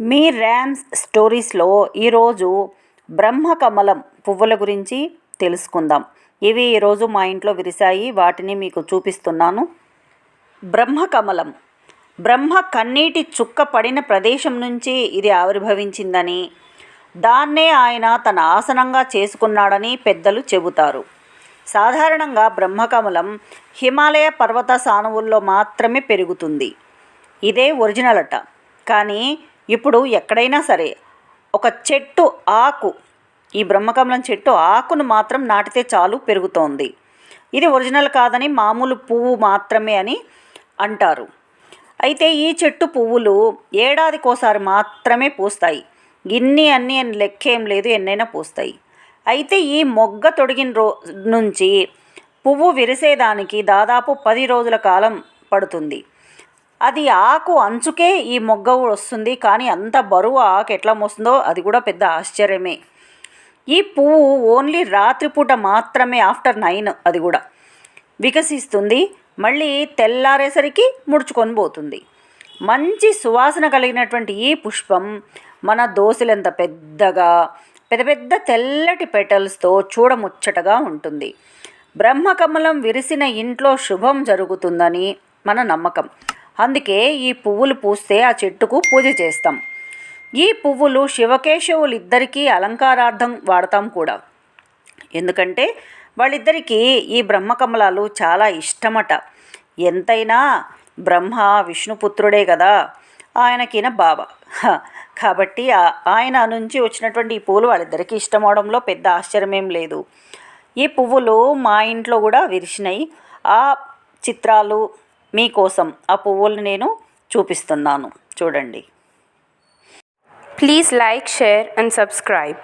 మీ rams స్టోరీస్లో ఈరోజు బ్రహ్మకమలం పువ్వుల గురించి తెలుసుకుందాం. ఇవి ఈరోజు మా ఇంట్లో విరిశాయి, వాటిని మీకు చూపిస్తున్నాను. బ్రహ్మకమలం బ్రహ్మ కన్నీటి చుక్క పడిన ప్రదేశం నుంచి ఇది ఆవిర్భవించిందని, దాన్నే ఆయన తన ఆసనంగా చేసుకున్నాడని పెద్దలు చెబుతారు. సాధారణంగా బ్రహ్మకమలం హిమాలయ పర్వత సానువుల్లో మాత్రమే పెరుగుతుంది. ఇదే ఒరిజినల్ అట. కానీ ఇప్పుడు ఎక్కడైనా సరే ఒక చెట్టు ఆకు, ఈ బ్రహ్మకమలం చెట్టు ఆకును మాత్రం నాటితే చాలు పెరుగుతోంది. ఇది ఒరిజినల్ కాదని, మామూలు పువ్వు మాత్రమే అని అంటారు. అయితే ఈ చెట్టు పువ్వులు ఏడాదికోసారి మాత్రమే పూస్తాయి. అన్ని అని లెక్కేం లేదు, ఎన్నైనా పూస్తాయి. అయితే ఈ మొగ్గ తొడిగిన నుంచి పువ్వు విరిసేదానికి దాదాపు 10 రోజుల కాలం పడుతుంది. అది ఆకు అంచుకే ఈ మొగ్గ వస్తుంది. కానీ అంత బరువు ఆకు ఎట్లా మోస్తుందో అది కూడా పెద్ద ఆశ్చర్యమే. ఈ పువ్వు ఓన్లీ రాత్రిపూట మాత్రమే, ఆఫ్టర్ 9 అది కూడా వికసిస్తుంది. మళ్ళీ తెల్లారేసరికి ముడుచుకొని పోతుంది. మంచి సువాసన కలిగినటువంటి ఈ పుష్పం మన దోసెలంత పెద్దగా, పెద్ద పెద్ద తెల్లటి పెటల్స్తో చూడముచ్చటగా ఉంటుంది. బ్రహ్మకమలం విరిసిన ఇంట్లో శుభం జరుగుతుందని మన నమ్మకం. అందుకే ఈ పువ్వులు పూస్తే ఆ చెట్టుకు పూజ చేస్తాం. ఈ పువ్వులు శివకేశవులిద్దరికీ అలంకారార్థం వాడతాం కూడా. ఎందుకంటే వాళ్ళిద్దరికీ ఈ బ్రహ్మకమలాలు చాలా ఇష్టమట. ఎంతైనా బ్రహ్మ విష్ణుపుత్రుడే కదా, ఆయనకిన బావ. కాబట్టి ఆయన నుంచి వచ్చినటువంటి ఈ పువ్వులు వాళ్ళిద్దరికీ ఇష్టం అవడంలో పెద్ద ఆశ్చర్యమేం లేదు. ఈ పువ్వులు మా ఇంట్లో కూడా విరిసినాయి. ఆ చిత్రాలు మీకోసం ఆ పువ్వులు నేను చూపిస్తున్నాను, చూడండి. Please like, share and subscribe.